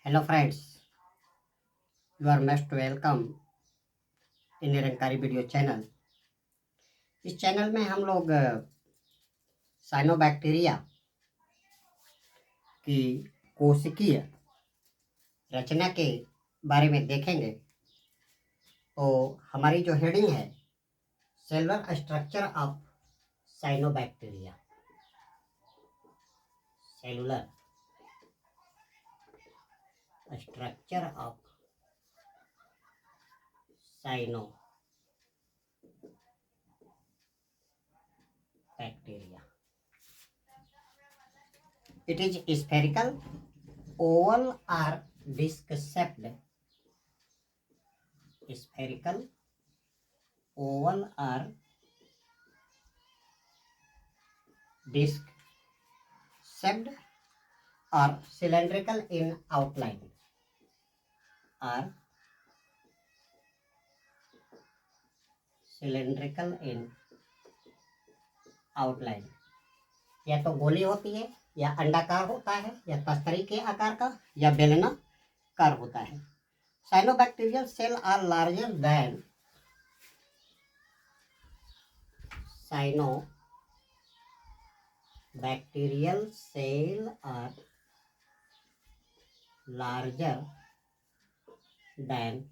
Hello friends, you are most welcome in Nirankari video channel. इस channel में हम लोग साइनोबैक्टीरिया की कोशिकीय रचना के बारे में देखेंगे। तो हमारी जो हेडिंग है, cellular structure of cyanobacteria. Cellular structure of cyanobacteria. It is spherical, oval or disc-shaped. Spherical, oval or disc-shaped or cylindrical in outline. Or cylindrical in outline. या तो गोली होती है, या अंडाकार होता है, या तस्तरी के आकार का, या बेलनाकार होता है। Cyanobacterial cell are larger than cyanobacterial cell are larger than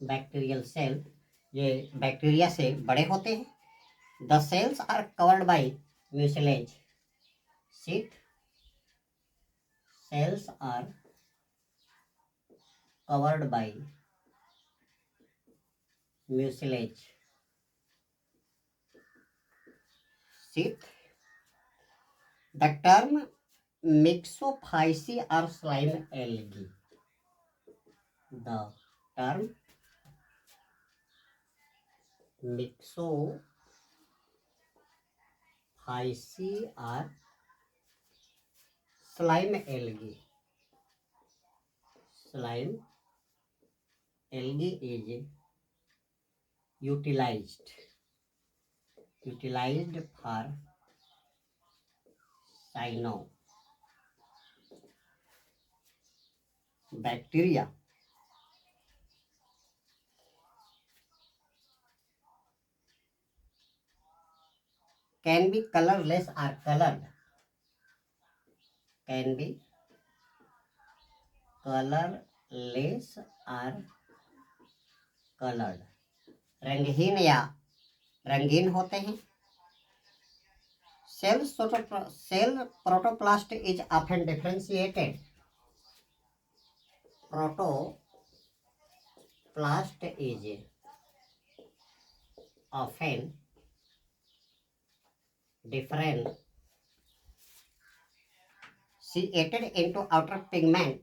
bacterial cell. ये बैक्टीरिया से बड़े होते हैं। The cells are covered by mucilage sheet. Cells are covered by mucilage sheet. The term myxophyceae or slime algae. The term myxophyceae or slime algae. Slime algae is utilized for cyanobacteria. Can be colorless or colored. Can be colorless or colored. रंगहीन या रंगीन होते हैं। Cell protoplast is often differentiated. Protoplast is often differentiated into outer pigment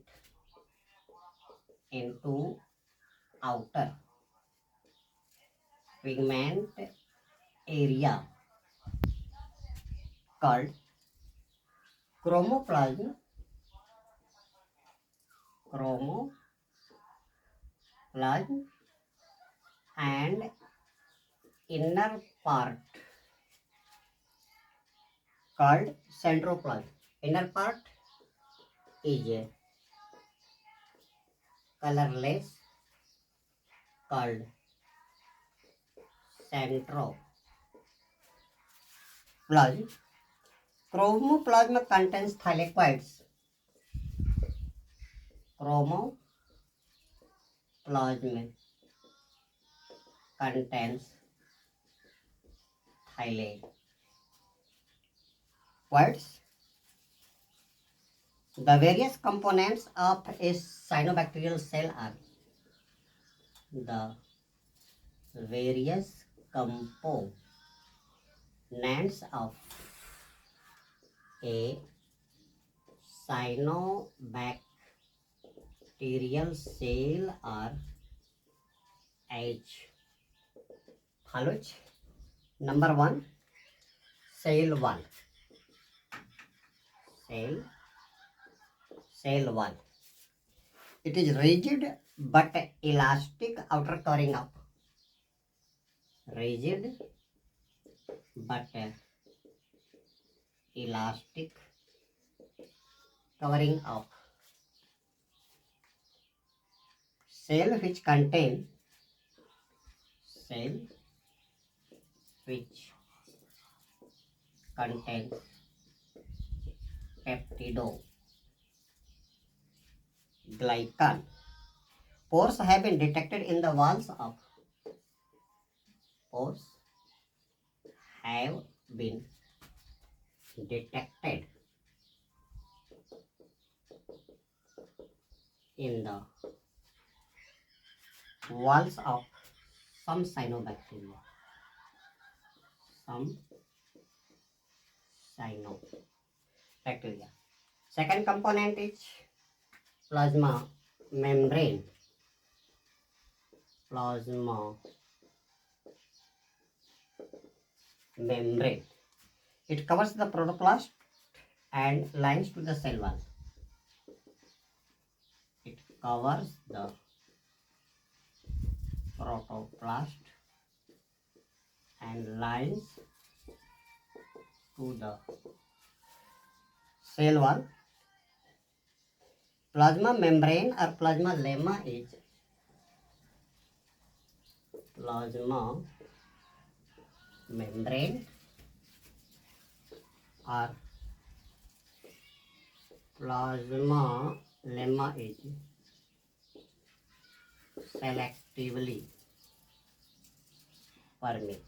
area called chromoplasm and inner part called centroplasm. Inner part is colorless, called centroplasm. Chromoplasm contains thylakoids. Chromoplasm contains thylakoids. The various components of a cyanobacterial cell are the various components of a cyanobacterial cell are as follows. Number 1, cell wall. Cell wall. It is rigid but elastic outer covering up. Rigid but elastic covering up cell which contain peptidoglycan. Pores have been detected in the walls of pores have been detected in the walls of some cyanobacteria. Second component is plasma membrane. It covers the protoplast and lines to the cell wall. It covers the protoplast and lines to the cell wall. Plasma membrane or plasma lemma is plasma membrane or plasma lemma is selectively permeable.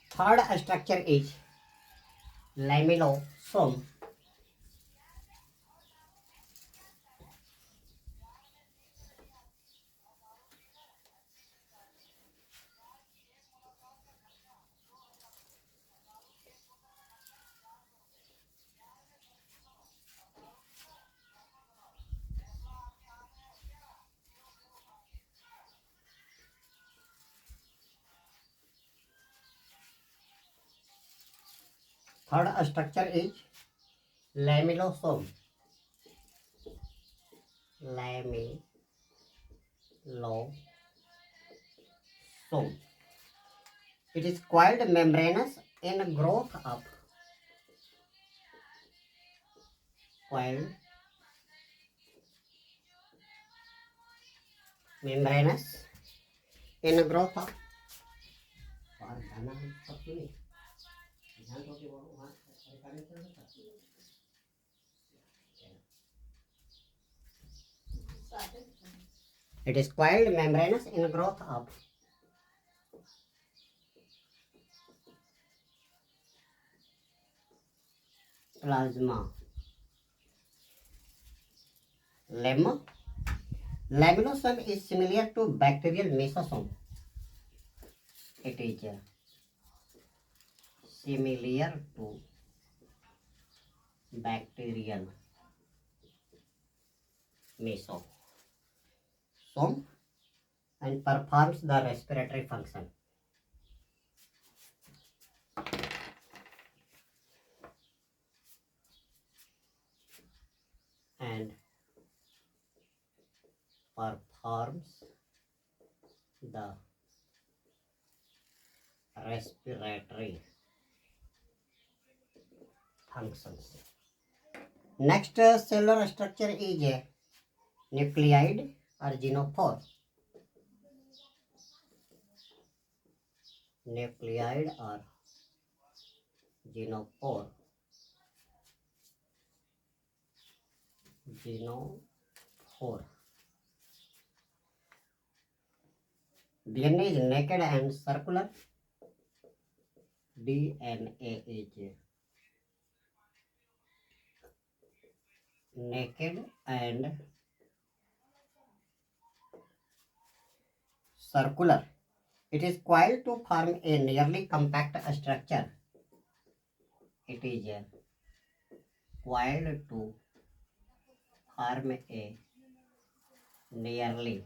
Third structure is lamellosome. Third structure is lamellosome. It is coiled membranous in growth of It is coiled membranous in growth of plasma lemma. Lamellosome is similar to bacterial mesosome. It is similar to bacterial mesosome and performs the respiratory function. And performs the respiratory functions. Next cellular structure is nucleide or genophore. Nucleide or genophore. DNA is naked and circular. DNA is naked and circular. It is coiled to form a nearly compact structure. It is coiled to form a nearly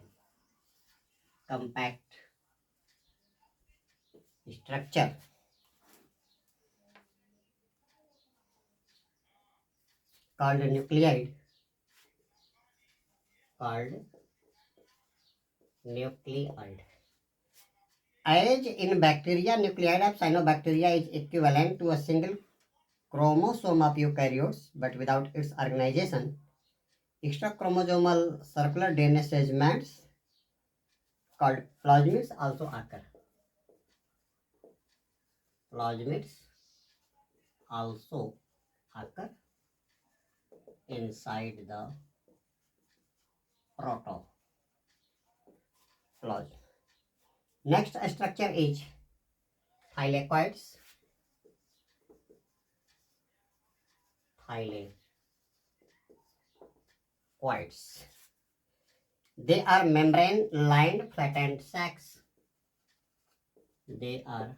compact structure called nucleide. As in bacteria, nucleide of cyanobacteria is equivalent to a single chromosome of eukaryotes, but without its organization. Extra chromosomal circular DNA segments called plasmids also occur. Plasmids also occur inside the protoplasm. Next structure is thylakoids. Thylakoids. They are membrane-lined flattened sacs. They are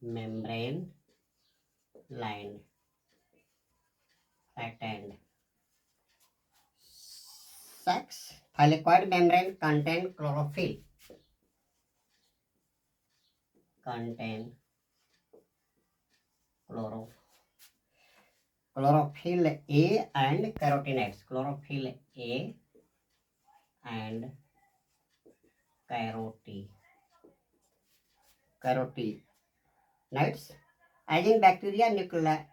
membrane-lined flattened sacs. Thylakoid membrane contain chlorophyll. Chlorophyll A and carotenoids. Chlorophyll A and carotenoids. As in bacteria nuclei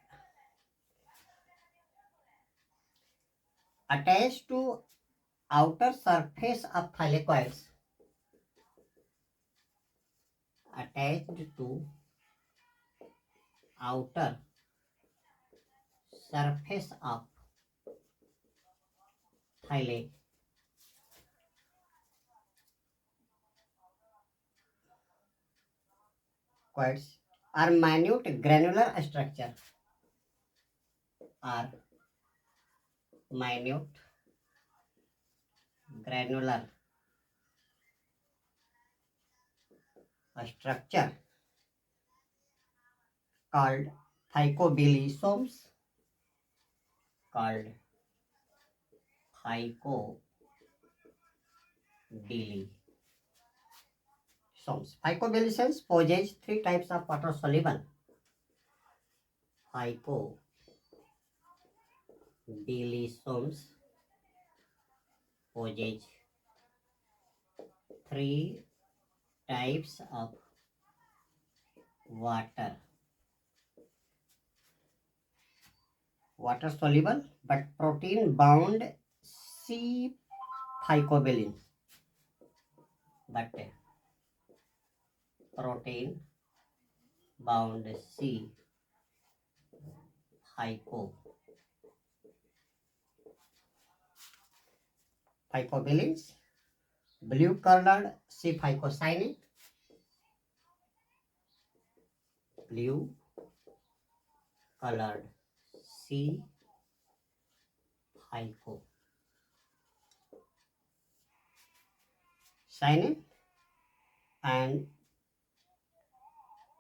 attached to outer surface of thylakoids. Attached to outer surface of thylakoids are minute granular structure. Are minute granular structure called phycobilisomes. Called phycobilisomes. Phycobilisomes possess three types of water soluble. Phycobilisomes possess three types of water soluble but protein bound C phycobilin. But protein bound C phycobilins. Blue colored C phycocyanin. Blue colored C phycocyanin and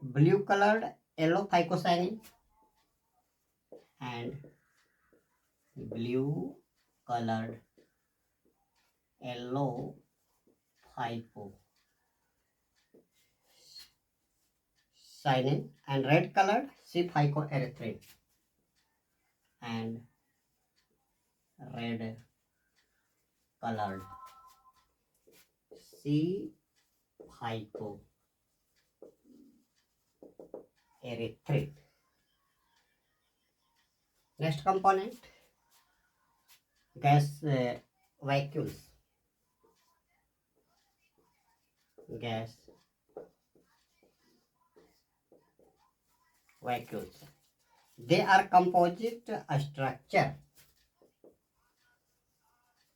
blue colored yellow phycocyanin and blue colored yellow phycocyanin and red colored C phycoerythrin and red colored C phycoerythrin. Next component, gas vacuoles. Gas vacuoles. They are composite structure.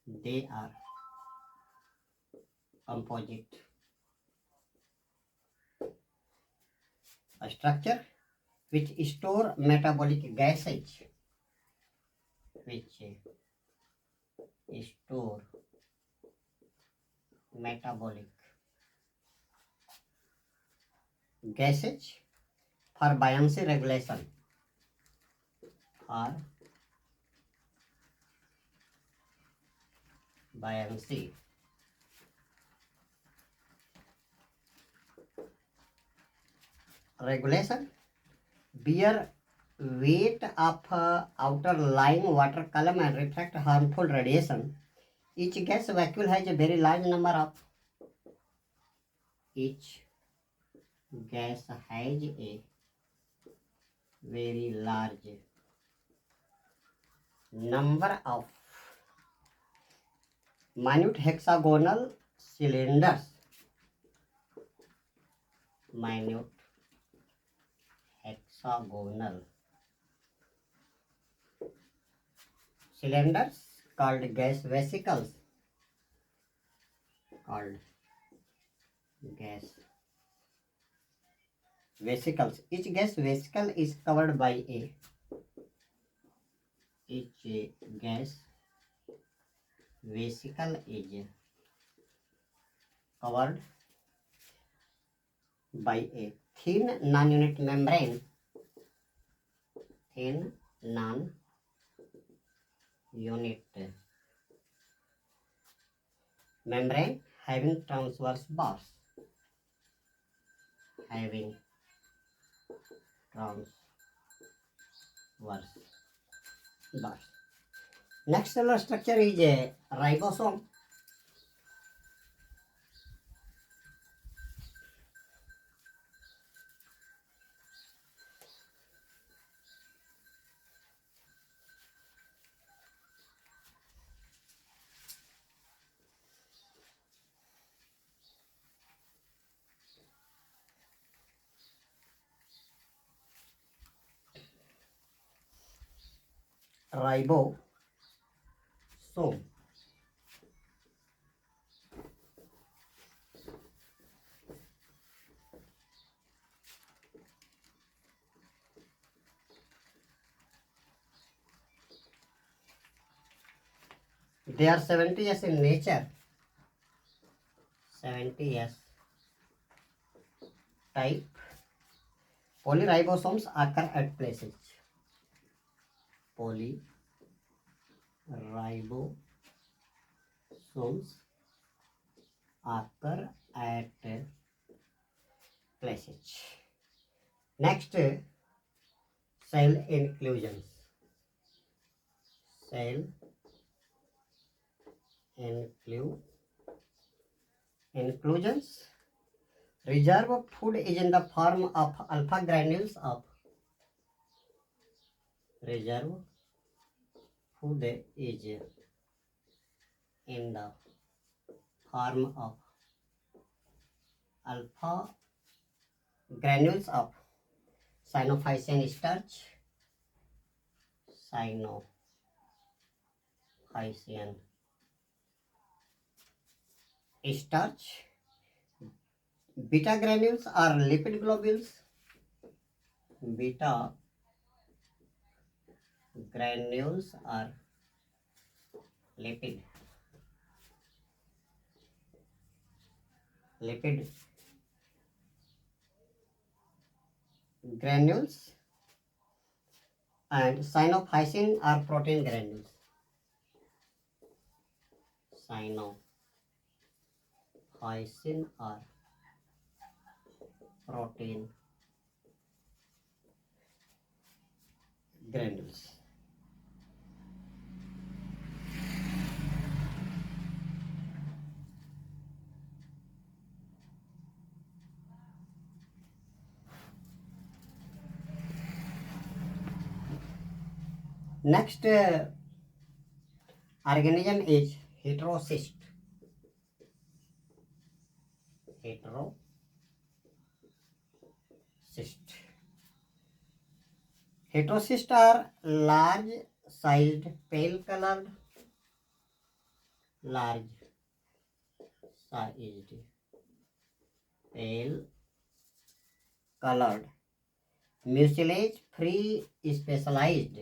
They are composite structure which store metabolic gases. Which store metabolic gases for buoyancy regulation. For buoyancy regulation, bear weight of outer lying water column and reflect harmful radiation. Each gas vacuole has a very large number of each gas has a very large number of minute hexagonal cylinders. Minute hexagonal cylinders called gas vesicles. Called gas vesicles. Each gas vesicle is covered by a gas vesicle is covered by a thin non-unit membrane. Thin non-unit membrane having transverse bars. Having transverse bars. Next cellular structure is a ribosome. Ribosome. They are 70s in nature. 70s type. Polyribosomes occur at places. Polyribosomes occur at places. Next, cell inclusions. Cell inclusions. Reserve food is in the form of alpha granules of reserve food is in the form of alpha granules of cynophysin starch. Cynophysin starch. Beta granules are lipid globules. Beta granules are lipid granules, and cynophysin are protein granules. Cynophysin are protein granules. Next organism is heterocyst. Heterocysts are large-sized, pale-colored, mucilage-free specialized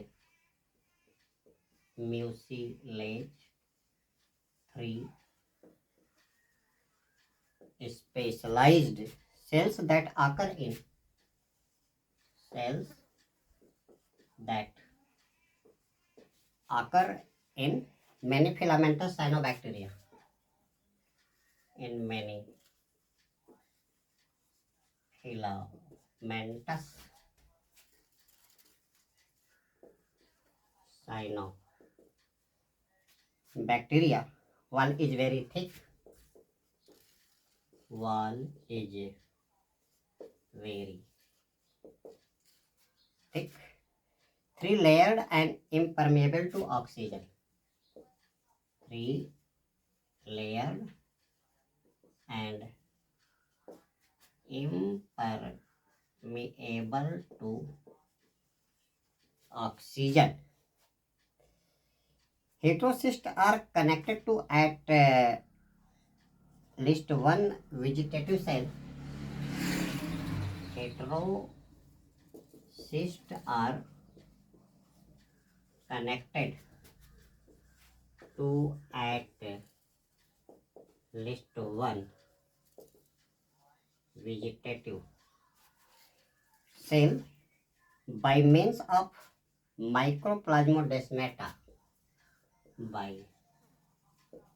cells that occur in many filamentous cyanobacteria. In many filamentous cyanobacteria, wall is very thick. Three layered and impermeable to oxygen. Three layered and impermeable to oxygen. Heterocysts are connected to at least one vegetative cell. Heterocysts are connected to at least one vegetative cell by means of microplasmodesmata. By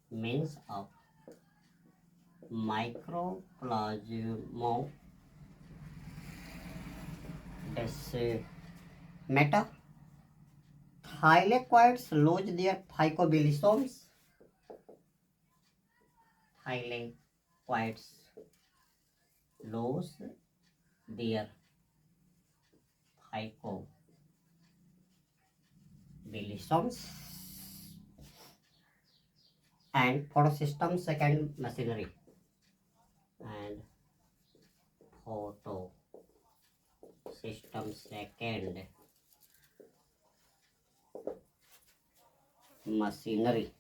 means of microplasmodesmata, thylakoids lose their phycobilisomes. Thylakoids lose their phycobilisomes and photosystem second machinery. And photosystem second machinery.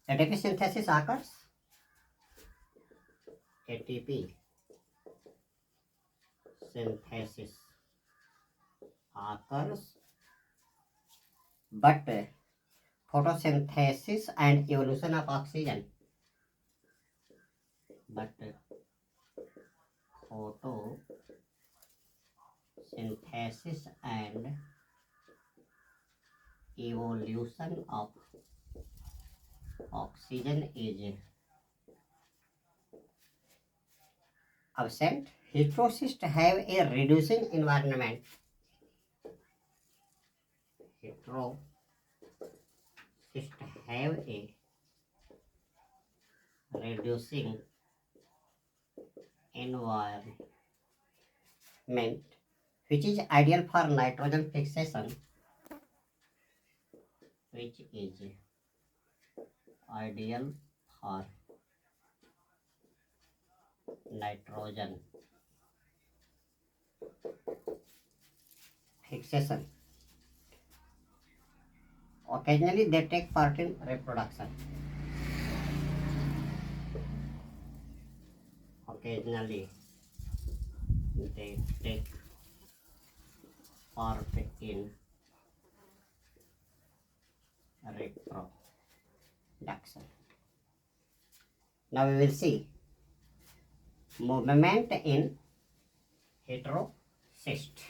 ATP synthesis occurs. ATP synthesis occurs, but photosynthesis and evolution of oxygen. But photosynthesis and evolution of oxygen is absent. Heterocysts have a reducing environment. Heterocysts have a reducing environment which is ideal for nitrogen fixation. Which is ideal for nitrogen fixation. Occasionally they take part in reproduction. Occasionally they take part in reproduction. Now we will see movement in heterocyst.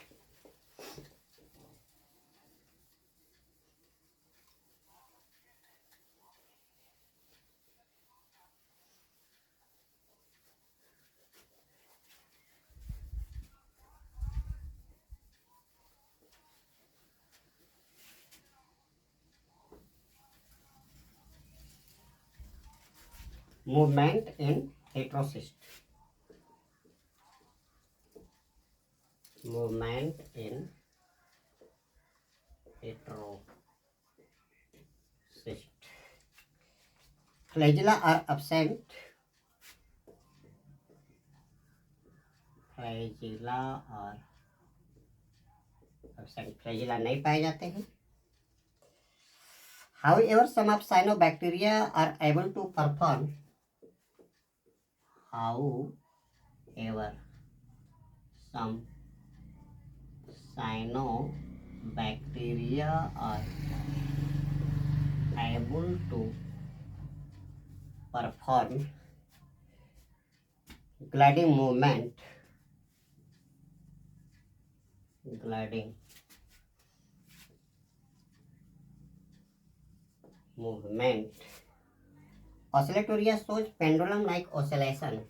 Movement in heterocyst. Movement in heterocyst. Flagella are absent. Flagella are absent. Flagella नहीं पाए जाते हैं. However, some of cyanobacteria are able to perform. However, some cyanobacteria are able to perform gliding movement. Gliding movement. Oscillatoria shows pendulum-like oscillation.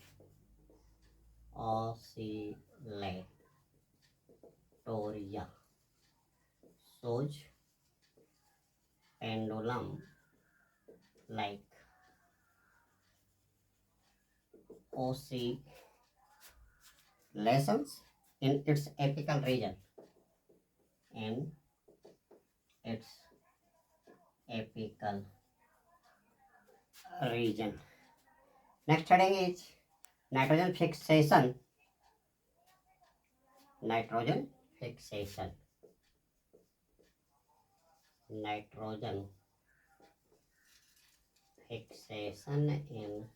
Oscillatoria shows pendulum-like oscillations. in its apical region. In its apical region. Next heading is nitrogen fixation. Nitrogen fixation. Nitrogen fixation in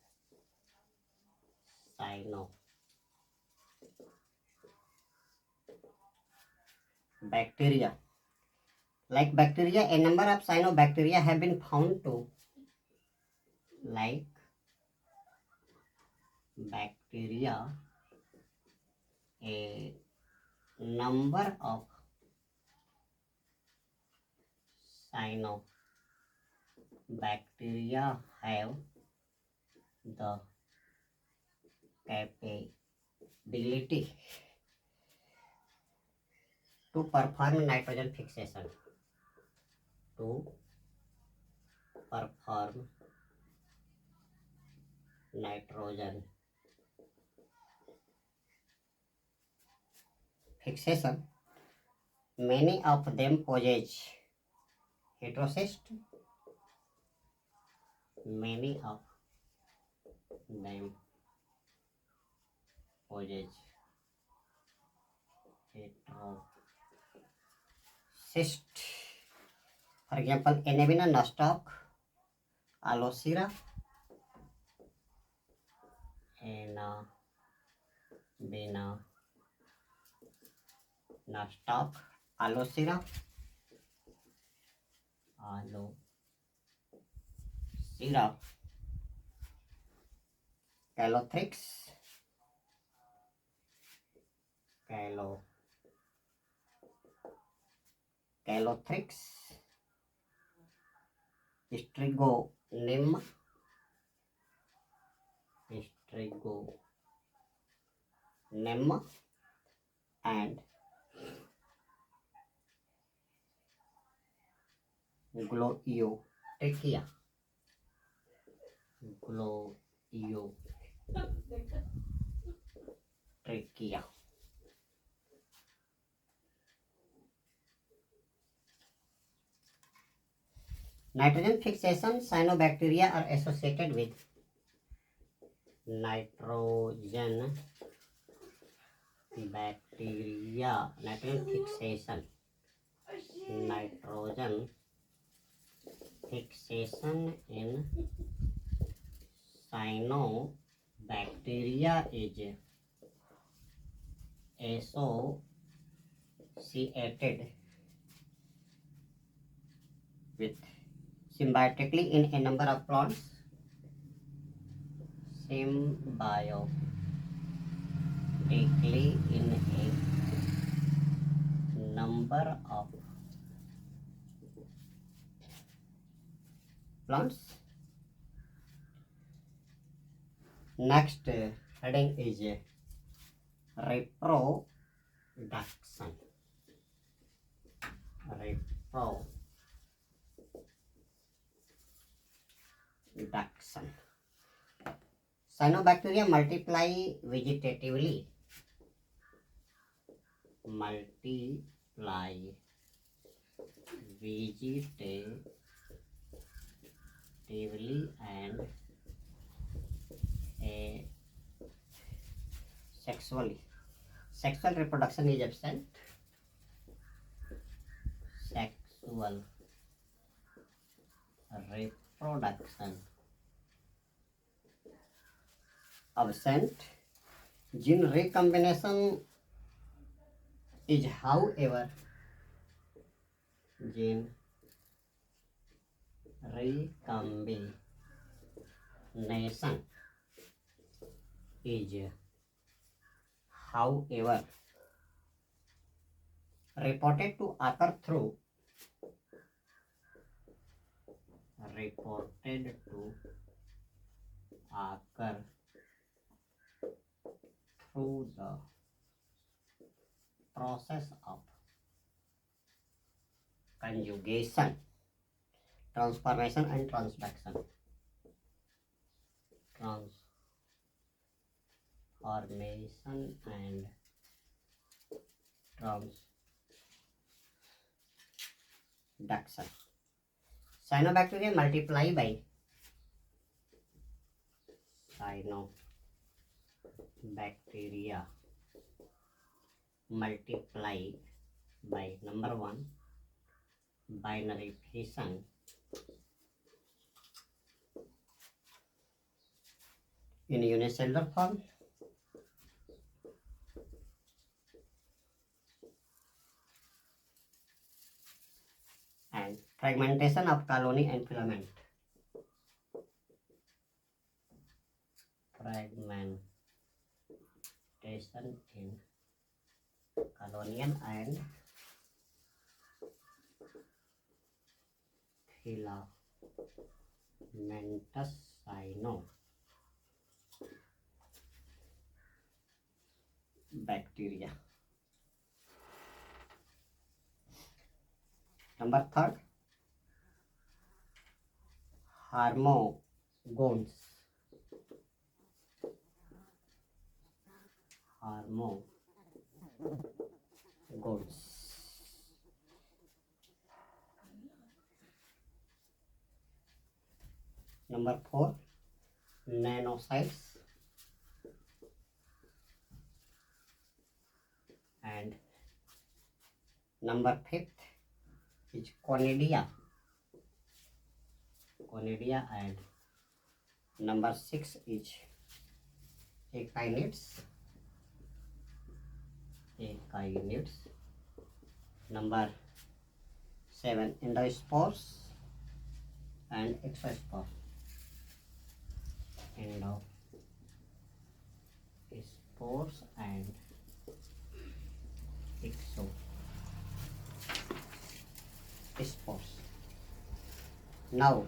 cyanobacteria. Like bacteria, a number of cyanobacteria have been found to, like bacteria, a number of cyanobacteria have the capability to perform nitrogen fixation. To perform nitrogen fixation, many of them possess heterocyst. Many of them possess heterocyst. For example, Anabina nostoc, Alocera, Anabina nostoc, Alocera, Calothrix, Strigonem, and Gliotrichia. Nitrogen fixation cyanobacteria are associated with nitrogen bacteria. Nitrogen fixation in cyanobacteria is associated with symbiotically in a number of plants. Symbiotically in a number of plants. Next heading is reproduction. Cyanobacteria multiply vegetatively. And sexually. Sexual reproduction is absent. Sexual reproduction absent. Gene recombination is, however, reported to occur through the process of conjugation, transformation, and transduction. Transformation and transduction. Cyanobacteria multiply by cyanobacteria multiply by number one, binary fission in unicellular form, and fragmentation of colony and filament. Fragmentation in colonial and filamentous cyanobacteria. Number third, hormones. Number four, nanocytes. And number fifth is conidia. And number six is echinids. Number seven, endospores and exospores. Endospores and exospores. Now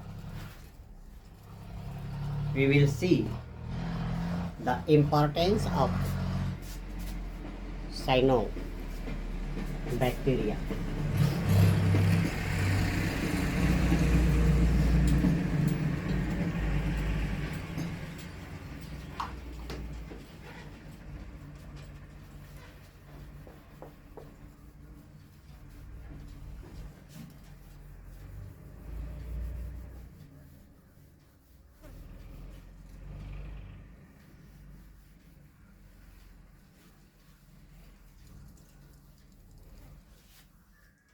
we will see the importance of cyanobacteria.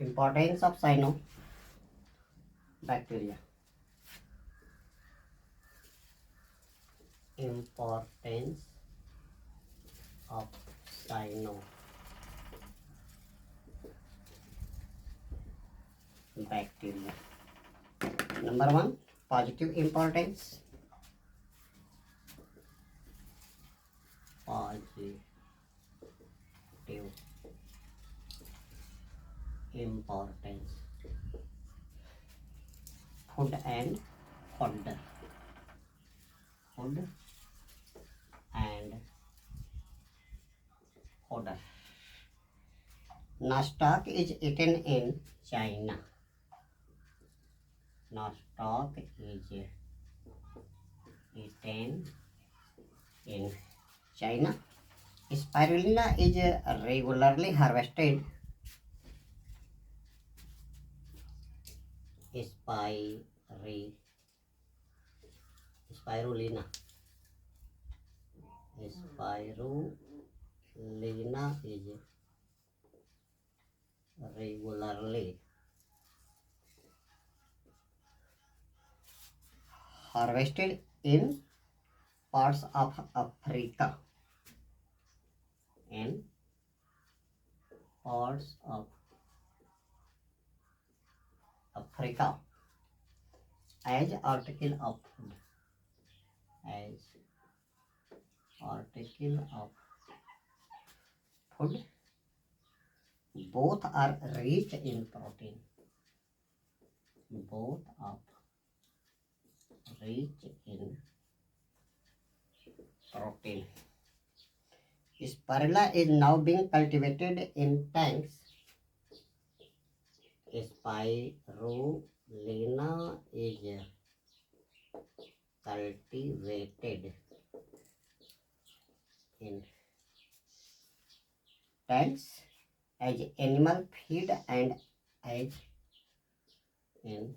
Importance of cyanobacteria. Importance of cyanobacteria. Number one, positive importance. Food and fodder. Nostoc is eaten in China. Spirulina is regularly harvested. Spirulina is regularly harvested in parts of Africa. As article of food. Both are rich in protein. Spirula is now being cultivated in tanks. Spirulina is cultivated in tanks as animal feed and as in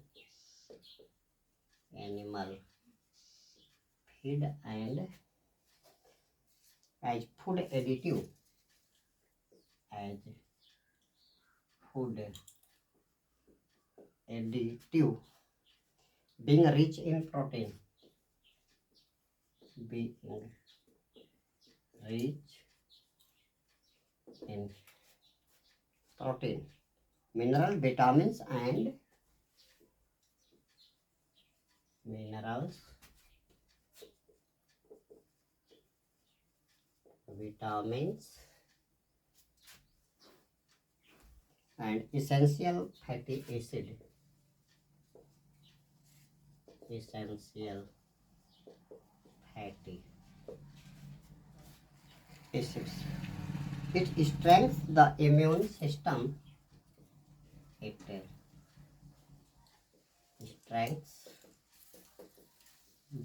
animal feed and as food additive, as food additive, being rich in protein, being rich in protein, mineral, vitamins and minerals, vitamins and essential fatty acid, essential fatty acids. It strengthens the immune system. It strengthens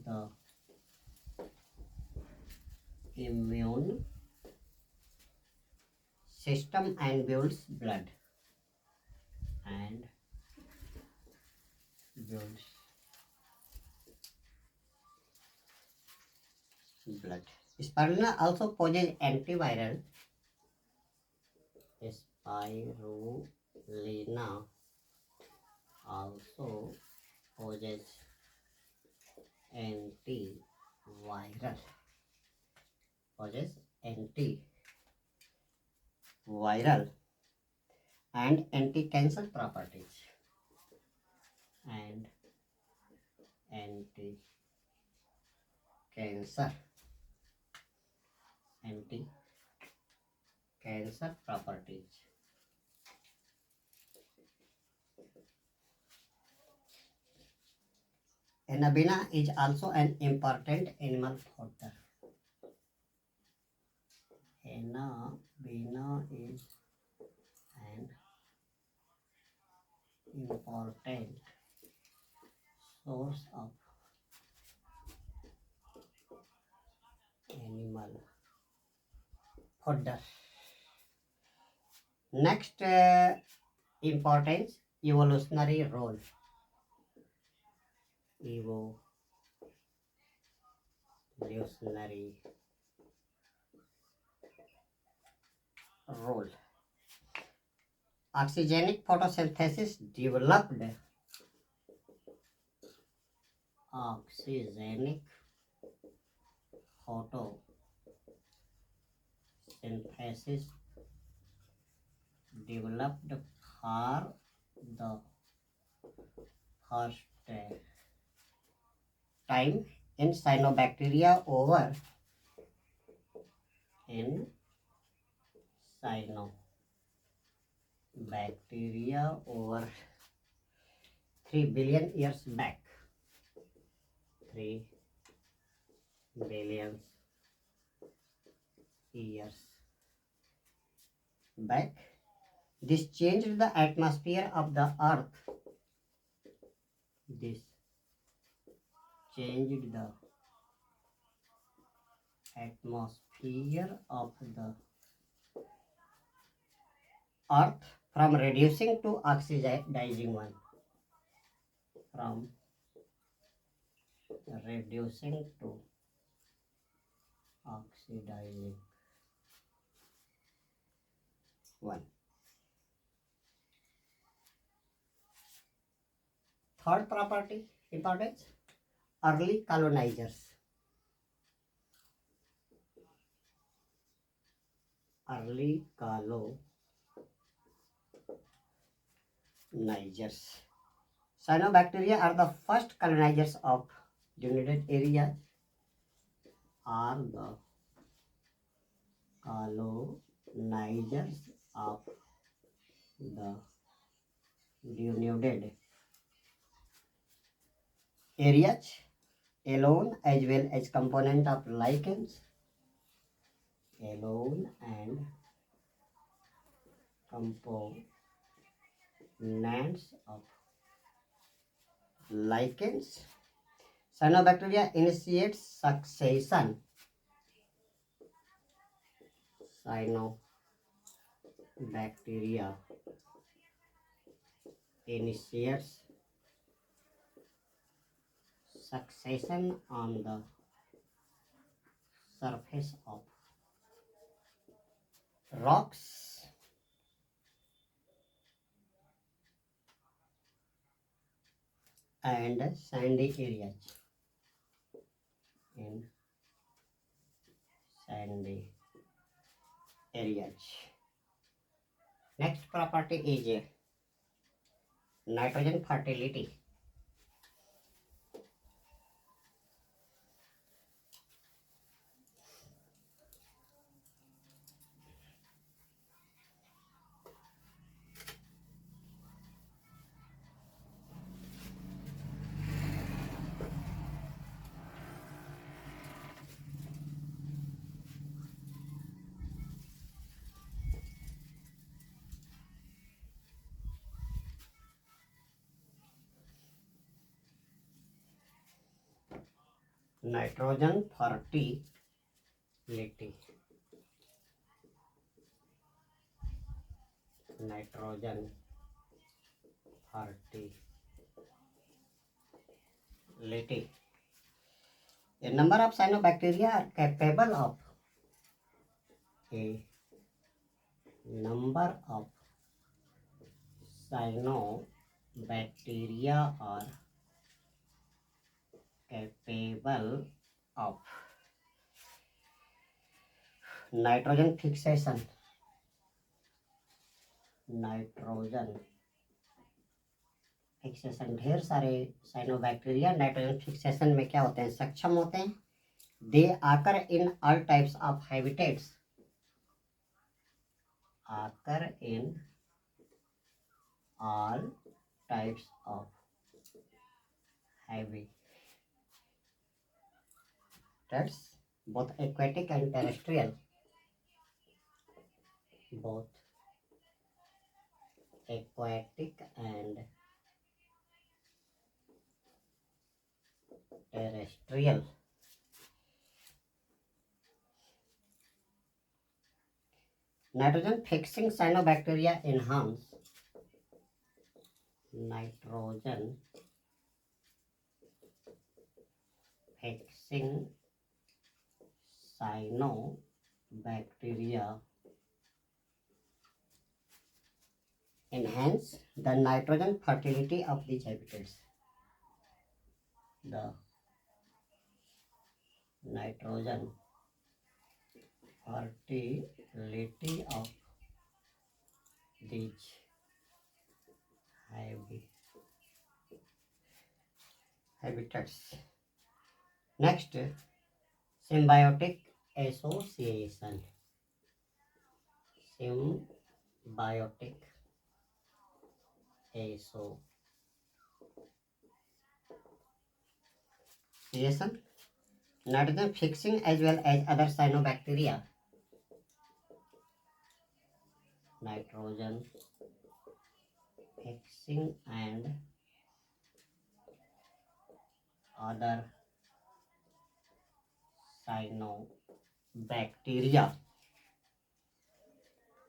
the immune system and builds blood and builds blood. Spirulina also poses antiviral. Spirulina also poses antiviral. Poses antiviral and anti-cancer properties. And anti-cancer properties. Anabina is also an important animal fodder. Anabina is an important source of animal fodder. Next importance, evolutionary role. Evolutionary role. Oxygenic photosynthesis developed. Oxygenic photosynthesis developed for the first time in cynobacteria over 3 billion years back. 3 billion years back. This changed the atmosphere of the earth. This changed the atmosphere of the earth from reducing to oxidizing one. From reducing to oxidizing one. Third property importance, early colonizers. Early colonizers. Cyanobacteria are the first colonizers of denuded areas. Are the colonizers of the denuded areas alone as well as component of lichens. Alone and components of lichens. Cyanobacteria initiates succession. Cyanobacteria bacteria initiates succession on the surface of rocks and sandy areas. In sandy areas. Next property is nitrogen fertility. Nitrogen fertility. Nitrogen fertility. A number of cyanobacteria are capable of a number of cyanobacteria are capable of nitrogen fixation. Nitrogen fixation, ढेर सारे cyanobacteria nitrogen fixation में क्या होते हैं, सक्षम होते हैं. They occur in all types of habitats, occur in all types of habitats, both aquatic and terrestrial, both aquatic and terrestrial. Nitrogen fixing cyanobacteria enhance nitrogen fixing cyanobacteria enhance the nitrogen fertility of these habitats. The nitrogen fertility of these habitats. Next, symbiotic association. Symbiotic association. Nitrogen fixing as well as other cyanobacteria. Nitrogen fixing and other cyanobacteria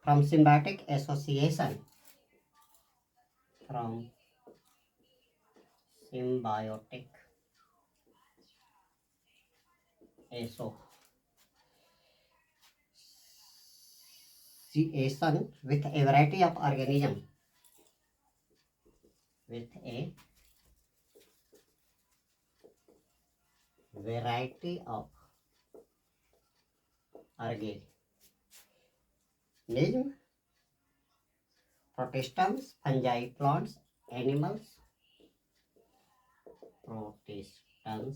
from symbiotic association. From symbiotic association with a variety of organisms. With a variety of organisms, protistums, fungi, plants, animals. Protistums,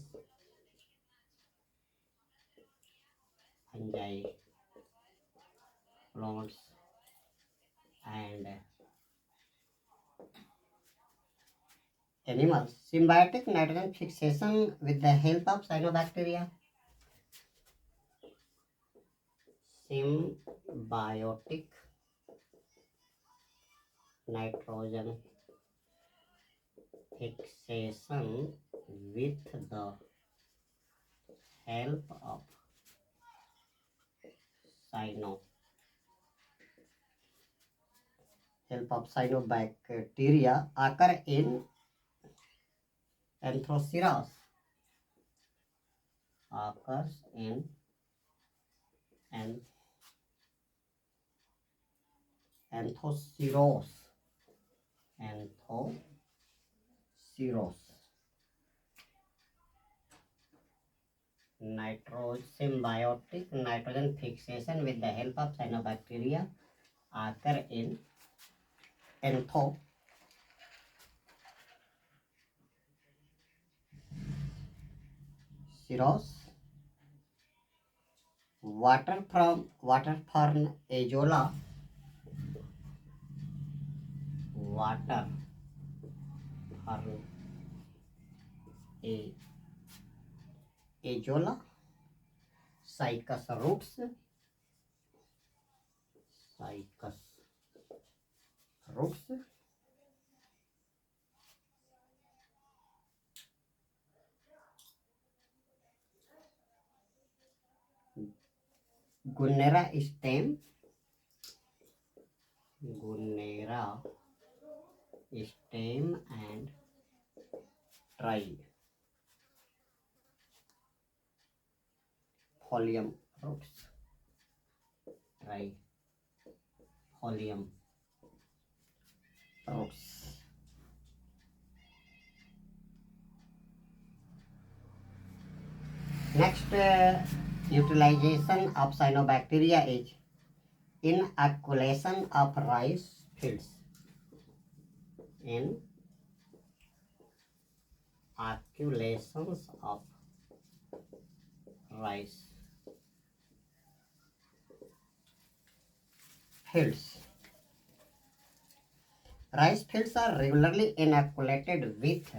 fungi, plants, and animals. Symbiotic nitrogen fixation with the help of cyanobacteria. Symbiotic nitrogen fixation with the help of help of cyanobacteria occur in anthroceras. Occurs in anthoceros. Anthoceros. Symbiotic nitrogen fixation with the help of cyanobacteria occur in anthoceros. Water from azolla. Water from azolla. Cycus roots. Gunnera stem. And trifolium roots. Trifolium roots. Next utilization of cyanobacteria is inoculation of rice fields. Inoculations of rice fields. Rice fields are regularly inoculated with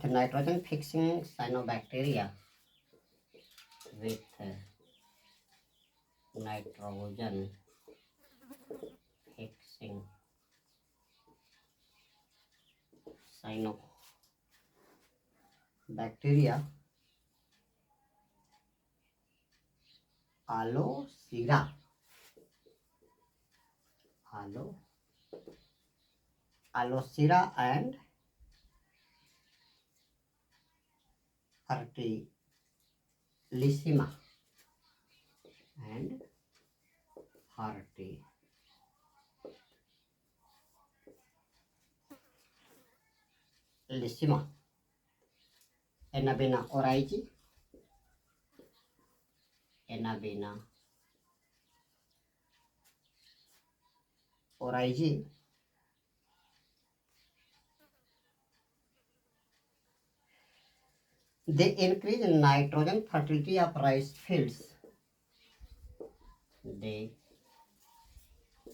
nitrogen fixing cyanobacteria. Cyanobacteria Allosira and Fertilissima Enabena origi. They increase nitrogen fertility of rice fields. They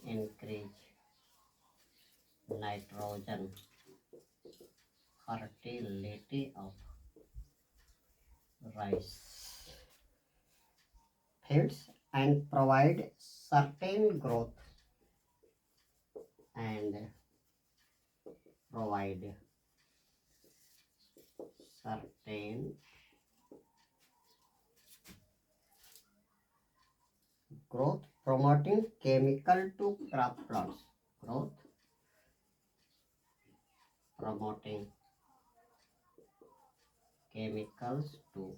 increase nitrogen fertility of rice fields and provide certain growth promoting chemical to crop plots. Promoting chemicals to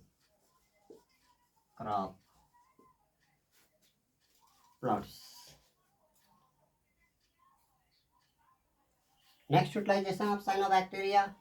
crop plots. Next utilization of cyanobacteria.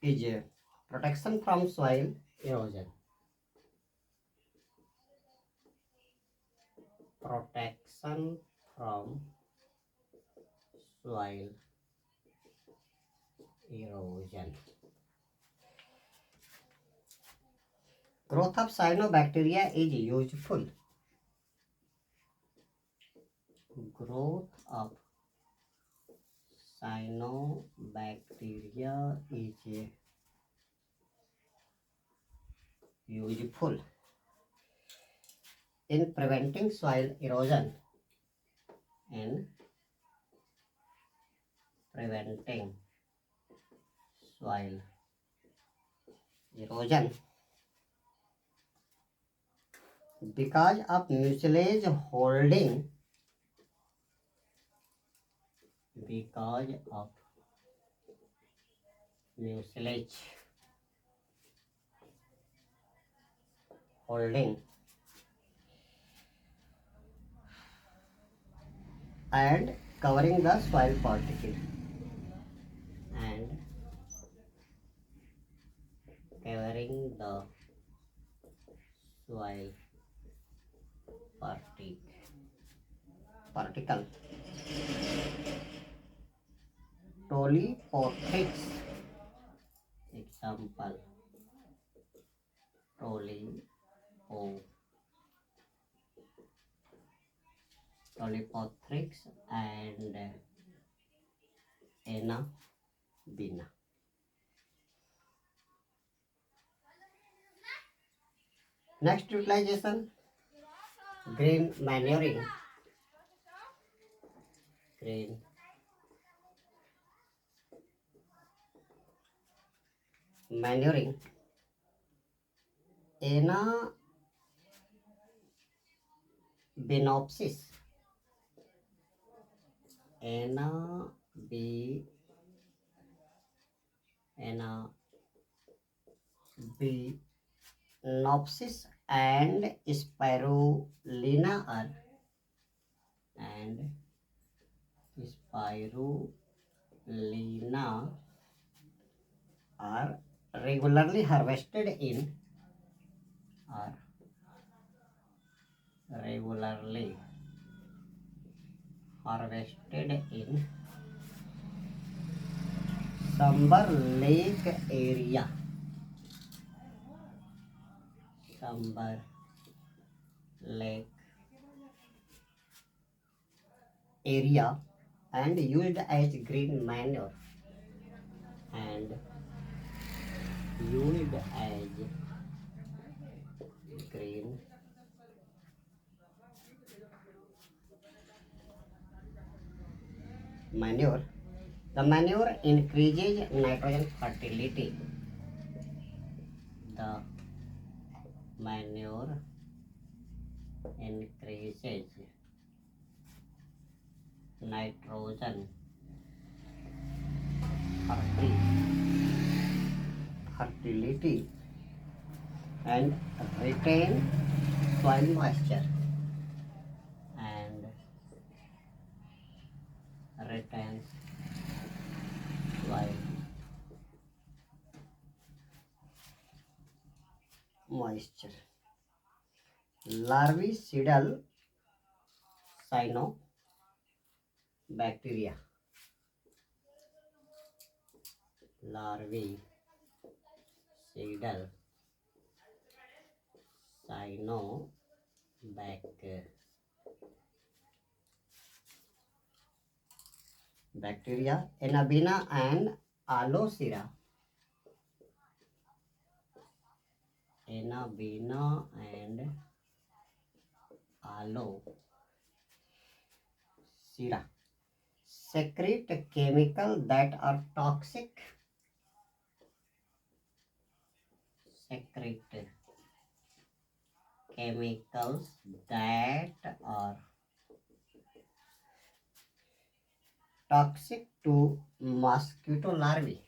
Is protection from soil erosion. Protection from soil erosion. Growth of cyanobacteria is useful. Growth of cyanobacteria is useful in preventing soil erosion. In preventing soil erosion because of mucilage holding and covering the soil particle and covering the soil particle. Polypothics. Example: polypothics and anabina. Next utilization: green manuring. Anabinopsis. Anabinopsis and spirulina are regularly harvested in Sambar Lake area. And used as green manure. The manure increases nitrogen fertility. Fertility and retain soil moisture. Larvicidal cyanobacteria. Bacteria, Anabina and Alocera. Secrete chemicals that are toxic. To mosquito larvae.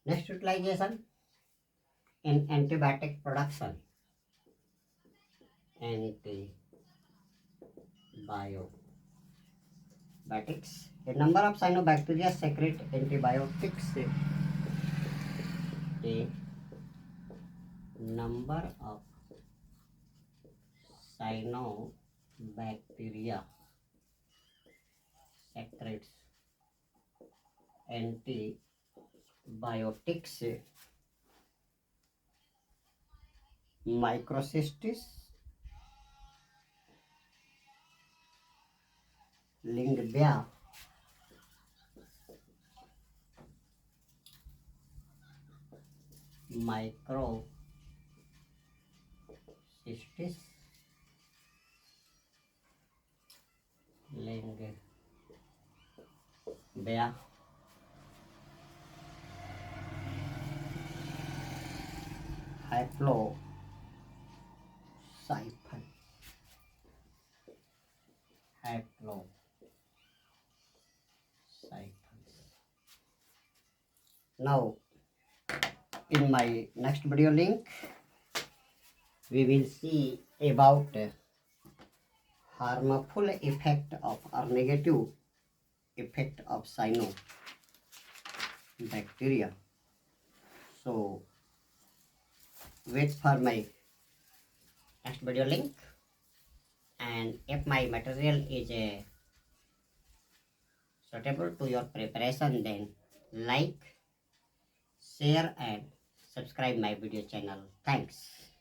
Next utilization in antibiotic production. Antibiotics. A number of cyanobacteria secrete antibiotics. number of cynobacteria secretes antibiotics, microcystis, lingvia, microcystis, lingvia, haplotypes, haplotypes. Now, in my next video link, we will see about harmful effect of or negative effect of cyanobacteria. So, wait for my next video link, and if my material is suitable to your preparation, then like, share and subscribe my video channel. Thanks.